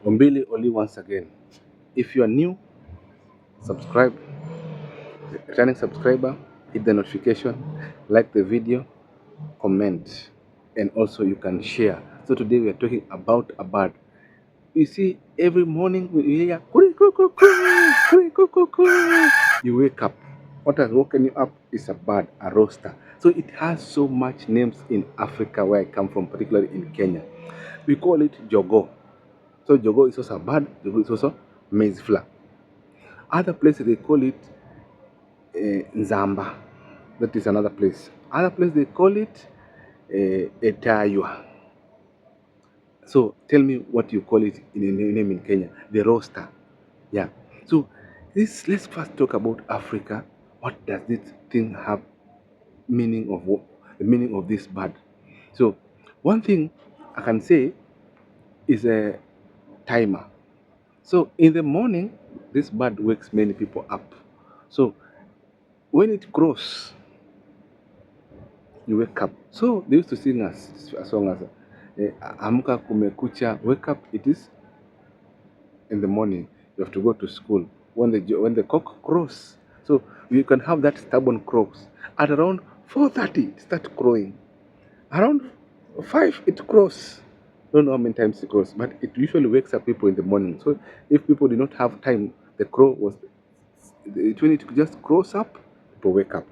Ombili only once again. If you are new, subscribe, returning subscriber, hit the notification, like the video, comment, and also you can share. So today we are talking about a bird. You see, every morning we hear kuri kuku kuri kuku. You wake up. What has woken you up is a bird, a rooster. So it has so much names in Africa where I come from, particularly in Kenya. We call it jogoo. So jogoo is also a bird. Jogoo is also maize flour. Other places they call it Nzamba. That is another place. Other place they call it Etaywa. So tell me what you call it in a name in Kenya. The roaster. Yeah. So this let's first talk about Africa. What does this thing have meaning of what the meaning of this bird? So one thing I can say is a timer. So in the morning, this bird wakes many people up. So when it crows, you wake up. So they used to sing a song as Amka Kumekucha, wake up. It is in the morning. You have to go to school. When the cock crows, so you can have that stubborn crows. At around 4:30, it start crowing. Around 5, it crows. Don't know how many times it crows, but it usually wakes up people in the morning. So if people do not have time, the crow was when it just grows up, people wake up.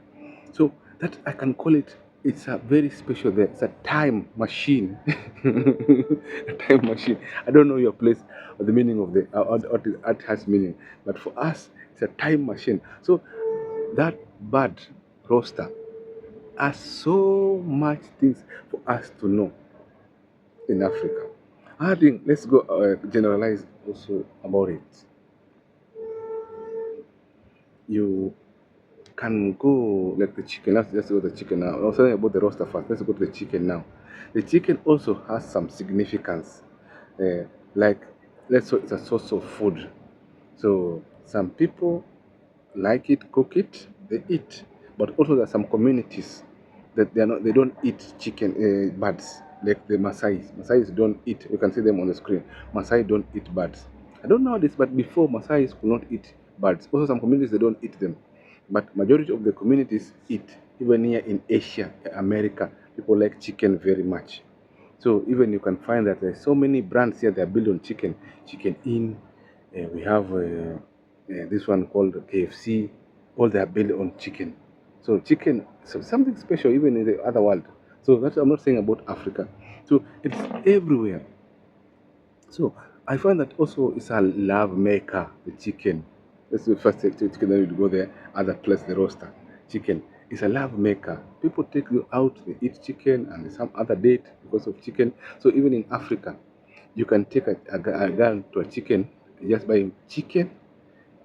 So that I can call it. It's a very special there. It's a time machine. A time machine. I don't know your place or the meaning of the what it has meaning, but for us, it's a time machine. So that bird roaster has so much things for us to know in Africa. I think let's go generalize also about it. You can go like the chicken. Let's go to the chicken now. I was talking about the roaster first. Let's go to the chicken now. The chicken also has some significance. Uh, like let's say it's a source of food. So some people like it, cook it, they eat. But also there are some communities that they don't eat chicken birds like the Maasai. Maasai don't eat. You can see them on the screen. Maasai don't eat birds. I don't know this, but before Maasai could not eat birds. Also some communities they don't eat them, but majority of the communities eat. Even here in Asia, America, people like chicken very much. So even you can find that there's so many brands here that are built on chicken. Chicken Inn, we have this one called KFC. All they are built on chicken. So chicken, so something special even in the other world. So that's I'm not saying about Africa. So it's everywhere. So I find that also it's a love maker, the chicken. Let's do first take chicken, then we go there, other place, the roaster. Chicken is a love maker. People take you out, they eat chicken and some other date because of chicken. So even in Africa, you can take a girl to a chicken, just buy chicken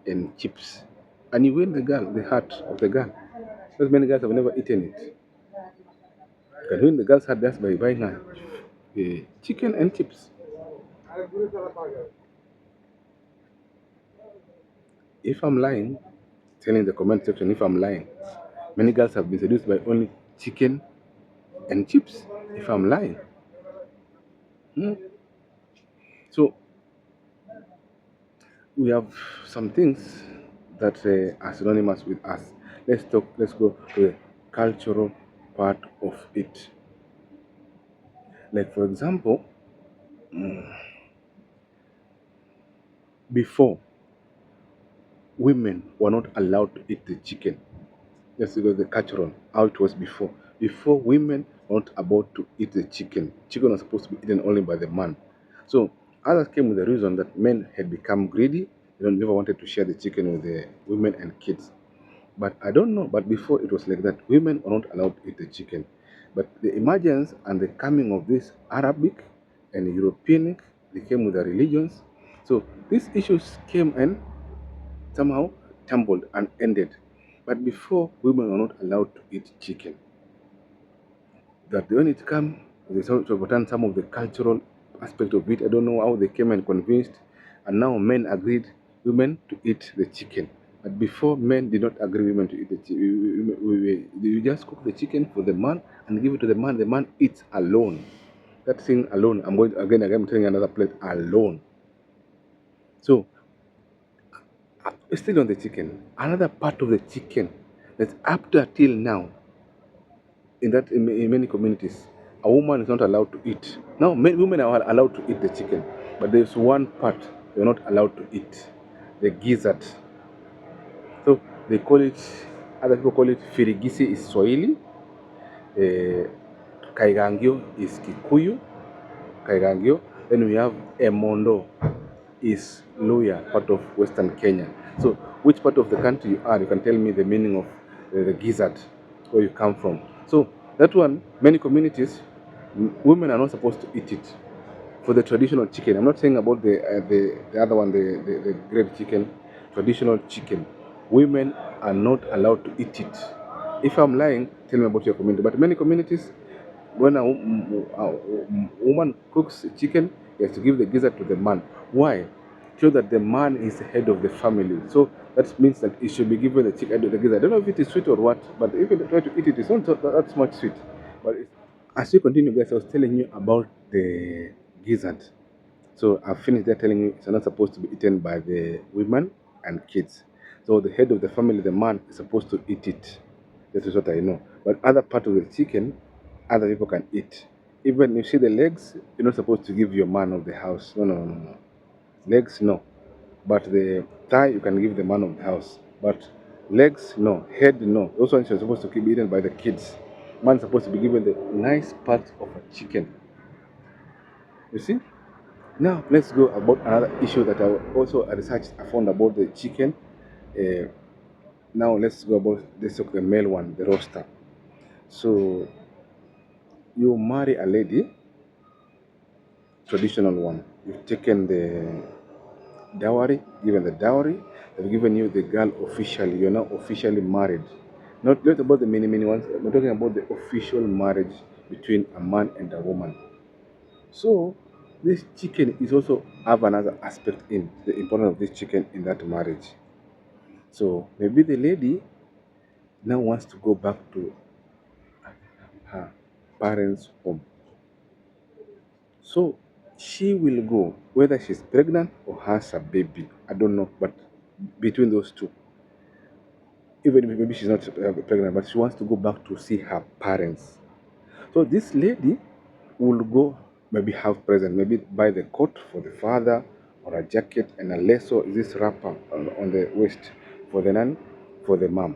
and chips. And you win the girl, the heart of the girl. Because many guys have never eaten it. You can win the girl's heart just by buying her chicken and chips. If I'm lying, tell in the comment section if I'm lying. Many girls have been seduced by only chicken and chips. If I'm lying. Hmm. So we have some things that are synonymous with us. Let's talk. Let's go to the cultural part of it. Like for example, before women were not allowed to eat the chicken. Let's go to the cultural how it was before. Before women were not about to eat the chicken. Chicken was supposed to be eaten only by the man. So others came with the reason that men had become greedy. They never wanted to share the chicken with the women and kids. But I don't know. But before it was like that, women were not allowed to eat the chicken. But the emergence and the coming of this Arabic and European, they came with the religions. So these issues came and somehow tumbled and ended. But before, women were not allowed to eat chicken. That when it comes, they sort of overturn some of the cultural aspect of it. I don't know how they came and convinced, and now men agreed women to eat the chicken. But before, men did not agree women to eat the chicken. We just cook the chicken for the man and give it to the man. The man eats alone. That thing alone, I'm going again, I'm telling you another plate alone. So, still on the chicken, another part of the chicken that's up to till now in many communities, a woman is not allowed to eat. Now, many women are allowed to eat the chicken, but there's one part they're not allowed to eat, the gizzard. So they call it, other people call it firigisi is Swahili, uh, kaigangio is Kikuyu, kaigangio. Then we have emondo is Luya, part of Western Kenya. So which part of the country you are, you can tell me the meaning of the gizzard, where you come from. So that one, many communities, women are not supposed to eat it. For the traditional chicken, I'm not saying about the other one, the grilled chicken, traditional chicken. Women are not allowed to eat it. If I'm lying, tell me about your community. But many communities, when a woman cooks chicken, he has to give the gizzard to the man. Why? Show that the man is the head of the family. So that means that he should be given the chicken, the gizzard. I don't know if it is sweet or what, but if you try to eat it, it's not that much sweet. But as you continue, guys, I was telling you about the gizzard. So I've finished there telling you it's not supposed to be eaten by the women and kids. So the head of the family, the man, is supposed to eat it. That is what I know. But other part of the chicken, other people can eat. Even you see the legs, you're not supposed to give your man of the house. No, no, no, no, no. Legs, no. But the thigh, you can give the man of the house. But legs, no. Head, no. Those ones are supposed to be eaten by the kids. Man is supposed to be given the nice part of a chicken. You see? Now let's go about another issue that I also researched. I found about the chicken. Uh, Now let's go about the male one, the roaster. So you marry a lady, traditional one. You've taken the dowry, given the dowry. They've given you the girl officially. You're now officially married. Not about the many ones. We're talking about the official marriage between a man and a woman. So this chicken is also have another aspect in the importance of this chicken in that marriage. So maybe the lady now wants to go back to her parents' home. So she will go, whether she's pregnant or has a baby. I don't know, but between those two, even if maybe she's not pregnant, but she wants to go back to see her parents. So this lady will go, maybe have present, maybe buy the coat for the father or a jacket and a lasso, this wrapper on the waist for the nan, for the mom.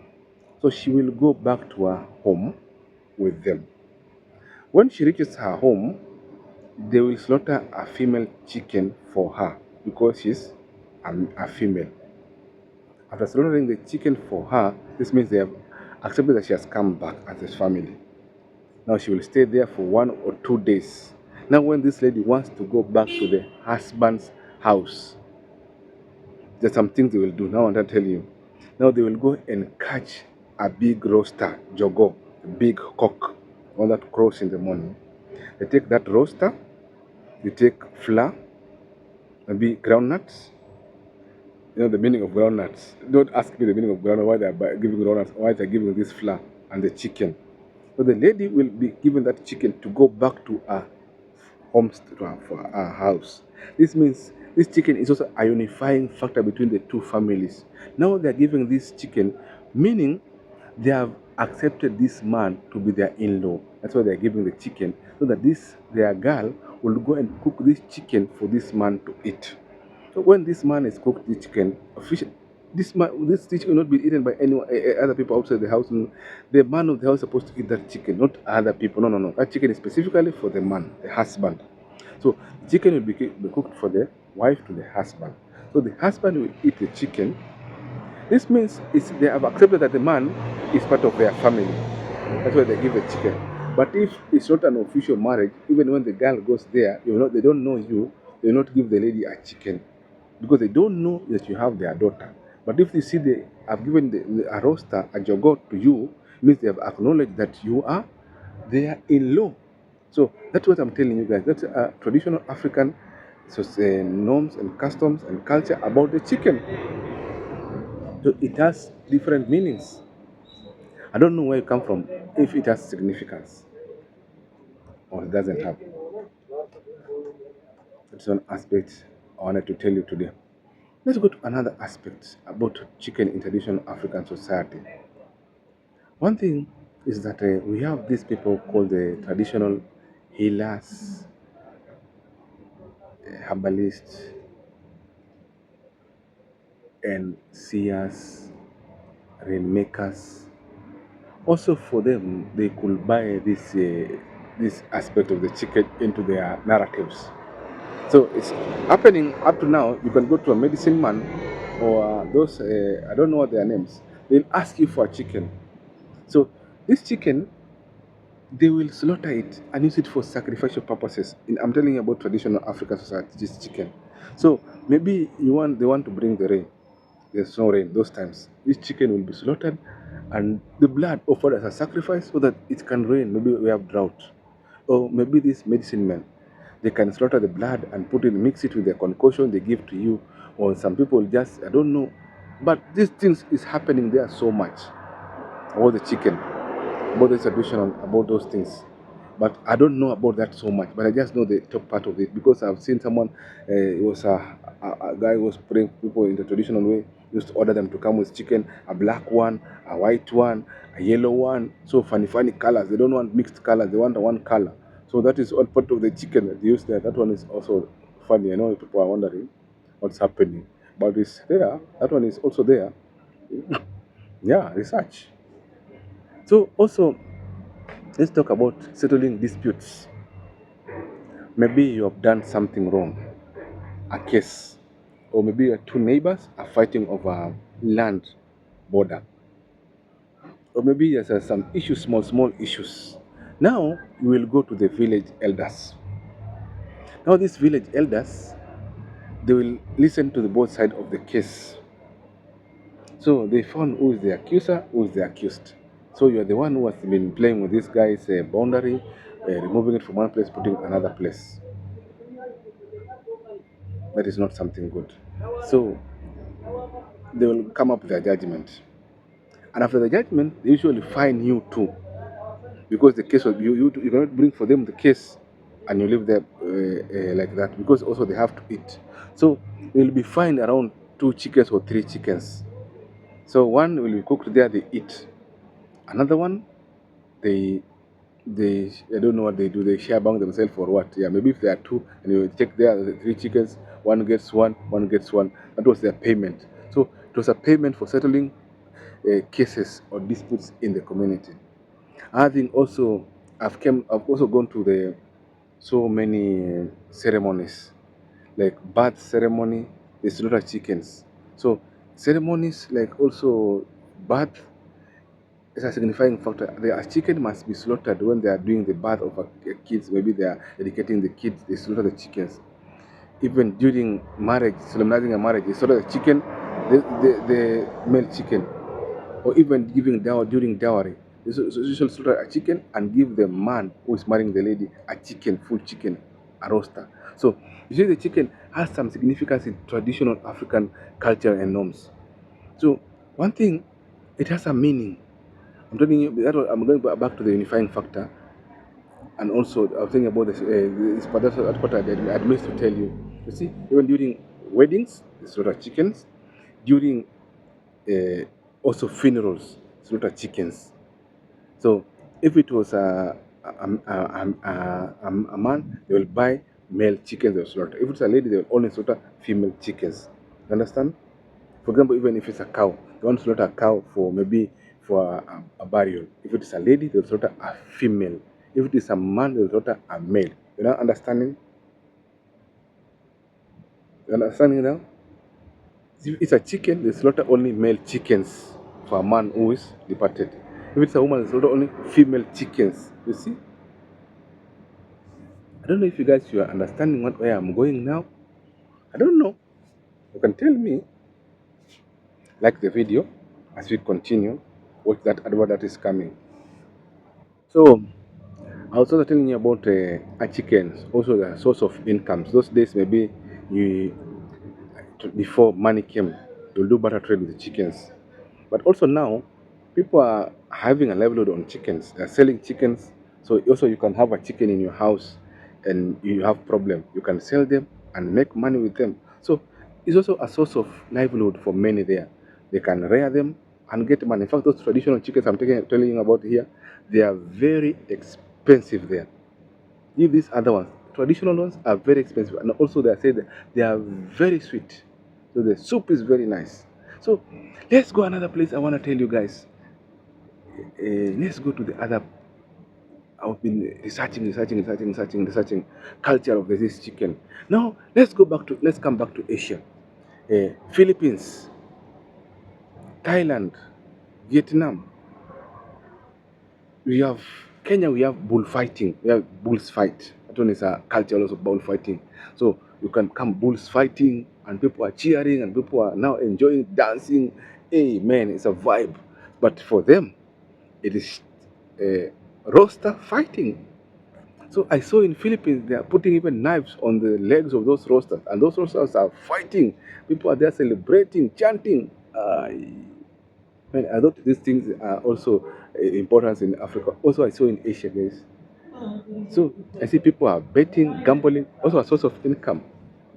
So she will go back to her home with them. When she reaches her home, they will slaughter a female chicken for her because she's a female. After slaughtering the chicken for her, this means they have accepted that she has come back as a family. Now she will stay there for 1 or 2 days. Now, when this lady wants to go back to the husband's house, there's some things they will do. Now, I'm going to tell you. Now, they will go and catch a big rooster, jogoo, a big cock, one that crows in the morning. They take that rooster, they take flour, maybe groundnuts. You know the meaning of groundnuts. Don't ask me the meaning of groundnuts, why they are giving groundnuts, why they are giving this flour and the chicken. So the lady will be given that chicken to go back to her home for her house. This means this chicken is also a unifying factor between the two families. Now they are giving this chicken, meaning they have accepted this man to be their in-law. That's why they are giving the chicken, so that this their girl will go and cook this chicken for this man to eat. So when this man is cooked the chicken, this chicken will not be eaten by anyone, other people outside the house. No. The man of the house is supposed to eat that chicken, not other people. No, no, no. That chicken is specifically for the man, the husband. So the chicken will be cooked for the wife to the husband. So the husband will eat the chicken. This means they have accepted that the man is part of their family. That's why they give the chicken. But if it's not an official marriage, even when the girl goes there, they don't know you, they will not give the lady a chicken because they don't know that you have their daughter. But if they see they have given a roaster, a jogoo to you, means they have acknowledged that you are their in-law. So that's what I'm telling you guys. That's traditional African norms and customs and culture about the chicken. So it has different meanings. I don't know where it come from, if it has significance or it doesn't have. That's one aspect I wanted to tell you today. Let's go to another aspect about chicken in traditional African society. One thing is that we have these people called the traditional healers, herbalists, and seers, rainmakers. Also, for them, they could buy this aspect of the chicken into their narratives. So it's happening up to now. You can go to a medicine man or those I don't know what their names. They'll ask you for a chicken. So this chicken, they will slaughter it and use it for sacrificial purposes. I'm telling you about traditional African society, this chicken. So maybe they want to bring the rain. There's no rain those times. This chicken will be slaughtered and the blood offered as a sacrifice so that it can rain. Maybe we have drought. Or maybe this medicine men, they can slaughter the blood and put it, mix it with the concoction they give to you. Or some people just, I don't know. But these things is happening there so much about the chicken, about the traditional, about those things. But I don't know about that so much. But I just know the top part of it because I've seen someone. It was a guy who was praying people in the traditional way. Used to order them to come with chicken, a black one, a white one, a yellow one. So funny, funny colors. They don't want mixed colors. They want one color. So that is all part of the chicken that they use there. That one is also funny. I know people are wondering what's happening, but it's there. That one is also there. Yeah, research. So also, let's talk about settling disputes. Maybe you have done something wrong, a case, or maybe your two neighbors are fighting over land border, or maybe there's some issues, small, small issues. Now you will go to the village elders. Now these village elders, they will listen to the both side of the case. So they found who is the accuser, who is the accused. So you are the one who has been playing with this guy's boundary, removing it from one place, putting it another place. That is not something good. So they will come up with a judgment. And after the judgment, they usually fine you too. Because the case was, you cannot bring for them the case and you leave there like that. Because also they have to eat. So you will be fined around 2 chickens or 3 chickens. So one will be cooked there, they eat. Another one, they I don't know what they do. They share among themselves for what? Yeah, maybe if there are two and you check there the 3 chickens, one gets one. That was their payment. So it was a payment for settling cases or disputes in the community. I think also I've also gone to the so many ceremonies like birth ceremony. They slaughter chickens. So ceremonies like also birth is a signifying factor. The chicken must be slaughtered when they are doing the birth of a kids. Maybe they are educating the kids. They slaughter the chickens. Even during marriage, solemnizing a marriage, they slaughter the chicken, the male chicken, or even giving dowry during dowry. So you should slaughter a chicken and give the man who is marrying the lady a chicken, full chicken, a roaster. So usually the chicken has some significance in traditional African culture and norms. So one thing, it has a meaning. I'm telling you that I'm going back to the unifying factor, and also I was thinking about this part. That's what I missed to tell you. You see, even during weddings, they slaughter chickens. During uh, also funerals, slaughter chickens. So if it was a man, they will buy male chickens, they will slaughter. If it's a lady, they will only slaughter female chickens. You understand? For example, even if it's a cow, they want to slaughter a cow for maybe for a burial. If it is a lady, they will slaughter a female. If it is a man, they will slaughter a male. You know, understanding? You understanding now? If it's a chicken, they slaughter only male chickens for a man who is departed. If it's a woman, they slaughter only female chickens. You see? I don't know if you are understanding where I'm going now. I don't know. You can tell me. Like the video as we continue. Watch that advert that is coming. So I was also telling you about chickens, also the source of incomes. Those days, maybe you before money came, you'll do barter trade with the chickens. But also now, people are having a livelihood on chickens. They're selling chickens. So also you can have a chicken in your house and you have problem. You can sell them and make money with them. So It's also a source of livelihood for many there. They can rear them and get money. In fact, those traditional chickens telling you about here, they are very expensive there. Leave these other ones. Traditional ones are very expensive, and also they say that they are very sweet. So the soup is very nice. So let's go another place. I want to tell you guys. Let's go to the other. I've been researching culture of this chicken. Now let's come back to Asia. Philippines, Thailand, Vietnam. We have Kenya. We have bullfighting. We have bulls fight. That one is a culture also bullfighting. So you can come bulls fighting, and people are cheering, and people are now enjoying dancing. Hey man, it's a vibe. But for them, it is roaster fighting. So I saw in Philippines they are putting even knives on the legs of those roasters, and those roasters are fighting. People are there celebrating, chanting. Man, I thought these things are also important in Africa. Also, I saw in Asia, guys. So I see people are betting, gambling, also a source of income.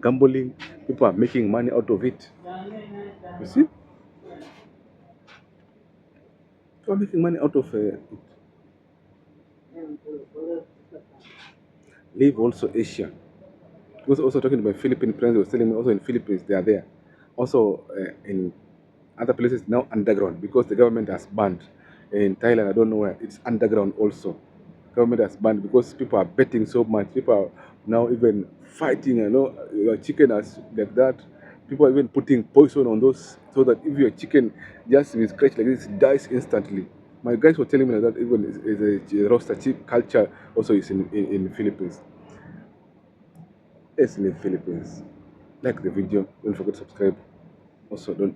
Gambling, people are making money out of it. You see, people are making money out of it. Leave also Asia. Was also talking to my Philippine friends. They were telling me also in Philippines they are there. Also in other places now underground because the government has banned. In Thailand, I don't know where it's underground also. Government has banned because people are betting so much. People are now even fighting. You know, your chicken has like that. People are even putting poison on those so that if your chicken just is scratched like this, it dies instantly. My guys were telling me that even is a roaster chick culture also is in Philippines. It's in the Philippines. Like the video. Don't forget to subscribe. Also, don't.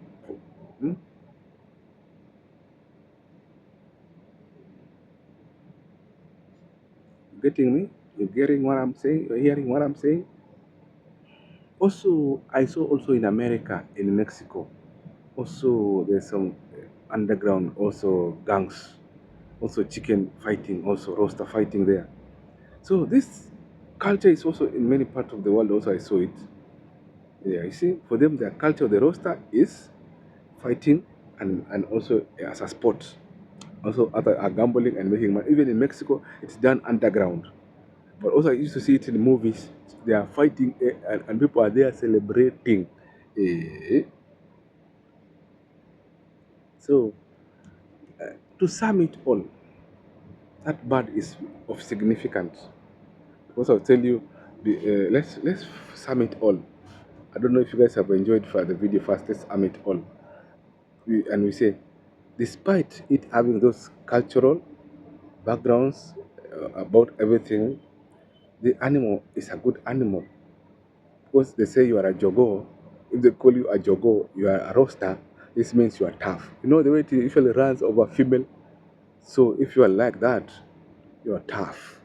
Hmm? Getting me? You're getting what I'm saying? You're hearing what I'm saying? Also, I saw also in America, in Mexico. Also, there's some underground, also gangs, also chicken fighting, also roaster fighting there. So this culture is also in many parts of the world. Also, I saw it. Yeah, you see, for them, their culture, the roaster is fighting and also as a sport. Also, other are gambling and making money. Even in Mexico, it's done underground. But also, I used to see it in the movies. They are fighting and people are there celebrating. Eh, So, to sum it all, that bird is of significance. Because I'll tell you, let's sum it all. I don't know if you guys have enjoyed for the video first. Let's sum it all. We say, despite it having those cultural backgrounds about everything, the animal is a good animal. Because they say you are a jogoo. If they call you a jogoo, you are a roaster. This means you are tough. You know the way it usually runs over female. So if you are like that, you are tough.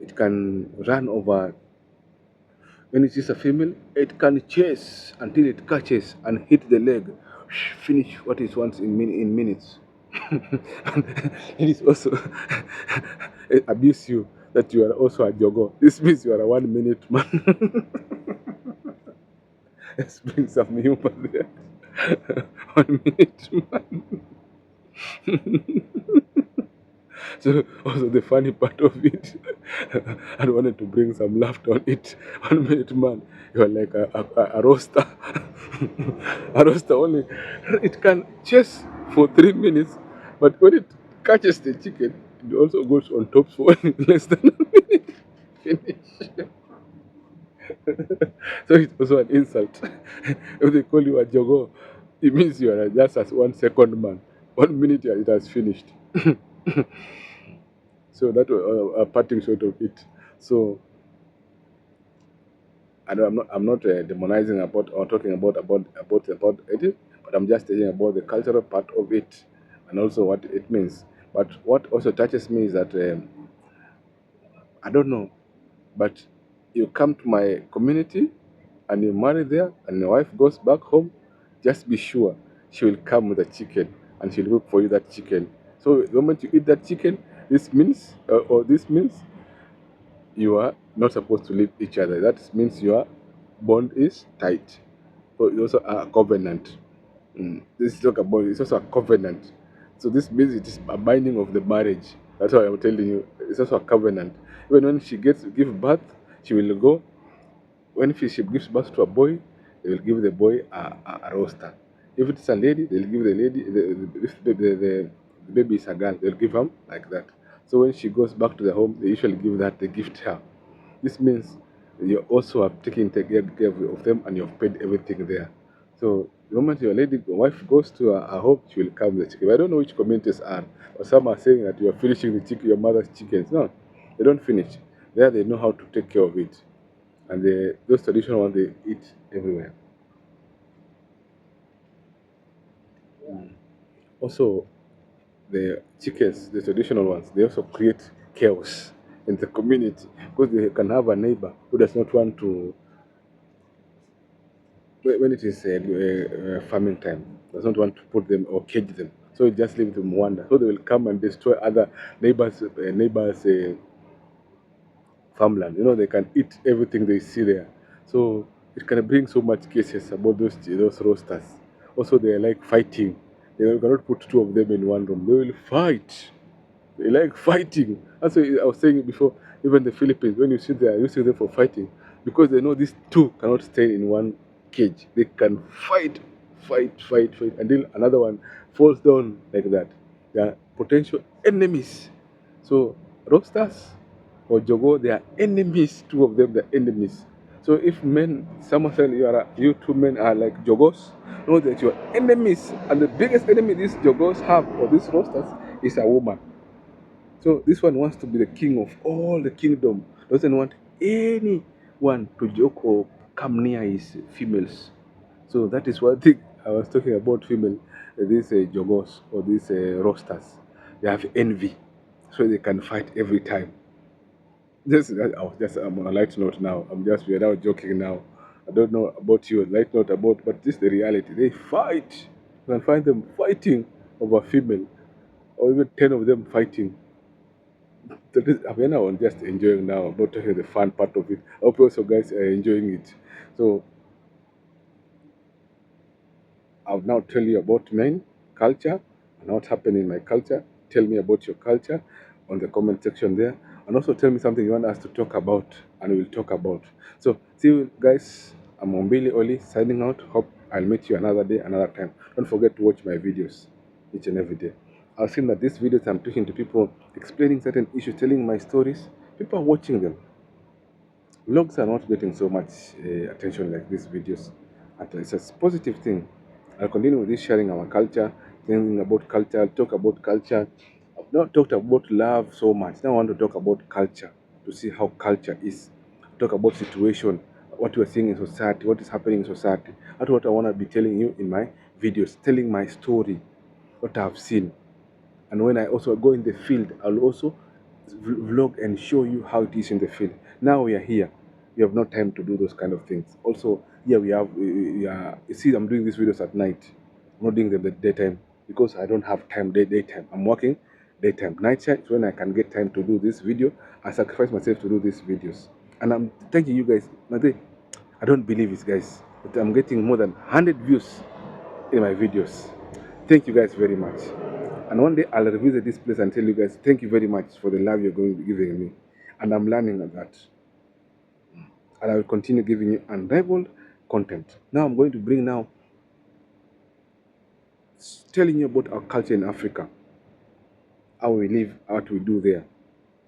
It can run over. When it is a female, it can chase until it catches and hit the leg. Finish what it wants in minutes. And it is also abuse you that you are also a jogger. This means you are a 1 minute man. Let's bring some humor there. 1 minute man. So also the funny part of it, I wanted to bring some laughter on it. 1 minute man, you are like a roaster. A roaster only it can chase for 3 minutes, but when it catches the chicken, it also goes on top for less than a minute. Finish. So it's also an insult. If they call you a jogo, it means you are just as 1 second man. 1 minute it has finished. So that was a parting shot of it. So I'm not demonizing about or talking about it, but I'm just telling about the cultural part of it and also what it means. But what also touches me is that I don't know, but you come to my community and you marry there, and your wife goes back home, just be sure she will come with a chicken and she'll cook for you that chicken. So the moment you eat that chicken, this means you are not supposed to leave each other. That means your bond is tight. but it's also a covenant. This talk about it's also a covenant. So this means it is a binding of the marriage. That's why I'm telling you. It's also a covenant. Even when she gets give birth, she will go. When she gives birth to a boy, they will give the boy a roster. If it's a lady, they'll give the lady. If the baby is a girl, they'll give him like that. So when she goes back to the home, they usually give that. They gift her. This means you also have taken care of them and you've paid everything there. So the moment your wife goes to her home, she will come with the chicken. I don't know which communities are, or some are saying that you are finishing the chicken, your mother's chickens. No, they don't finish. There they know how to take care of it, and those traditional ones they eat everywhere. Also, the chickens, the traditional ones, they also create chaos in the community because they can have a neighbor who does not want to when it is farming time, does not want to put them or cage them. So you just leave them wander. So they will come and destroy other neighbors' farmland. You know, they can eat everything they see there. So it can bring so much cases about those roasters. Also, they are like fighting. They cannot put two of them in one room. They will fight. They like fighting. That's why I was saying it before. Even the Philippines, when you see there, you see them for fighting because they know these two cannot stay in one cage. They can fight until another one falls down like that. They are potential enemies. So roasters or jogoo, they are enemies. Two of them, they're enemies. So if someone said you two men are like jogos, know that you're enemies, and the biggest enemy these jogos have or these roasters is a woman. So this one wants to be the king of all the kingdom. Doesn't want anyone to joke or come near his females. So that is one thing I was talking about female. These jogos or these roasters, they have envy, so they can fight every time. I'm on a light note now. We're now joking now. I don't know about you, light note about, but this is the reality. They fight. You can find them fighting over female, or even 10 of them fighting. I mean, I'm just enjoying now. I'm not talking the fun part of it. I hope also guys are enjoying it. So I'll now tell you about mine culture and what happened in my culture. Tell me about your culture on the comment section there, and also tell me something you want us to talk about, and we'll talk about. So see you guys. I'm Ombili Oli signing out. Hope I'll meet you another day, another time. Don't forget to watch my videos each and every day. I've seen that these videos I'm talking to people, explaining certain issues, telling my stories. People are watching them. Vlogs are not getting so much attention like these videos. And it's a positive thing. I'll continue with this sharing our culture, thinking about culture, talk about culture. I've not talked about love so much. Now I want to talk about culture to see how culture is. Talk about situation, what we're seeing in society, what is happening in society. That's what I want to be telling you in my videos, telling my story, what I've seen. And when I also go in the field, I'll also vlog and show you how it is in the field. Now we are here. We have no time to do those kind of things. Also, yeah, we are, you see, I'm doing these videos at night. I'm not doing them at daytime because I don't have time daytime. I'm working daytime. Night time is when I can get time to do this video. I sacrifice myself to do these videos. And I'm thanking you guys. I don't believe it, guys, but I'm getting more than 100 views in my videos. Thank you guys very much. And one day I'll revisit this place and tell you guys, thank you very much for the love you're going to be giving me. And I'm learning on that. And I will continue giving you unrivaled content. Now I'm going to bring now telling you about our culture in Africa, how we live, what we do there,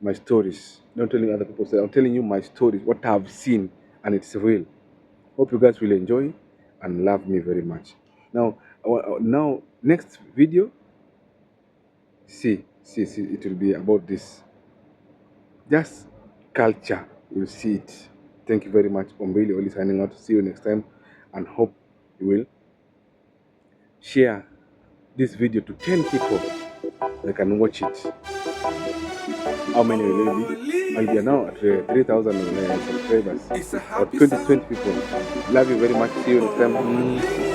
my stories. Not telling other people, I'm telling you my stories, what I've seen, and it's real. Hope you guys will enjoy and love me very much. Now, next video, see, it will be about this. Just culture, you'll see it. Thank you very much. I'm really only signing out. See you next time, and hope you will share this video to 10 people. They can watch it. How many will it be? I'll be now at 3,000 subscribers. About 20 people. Love you very much. See you next time.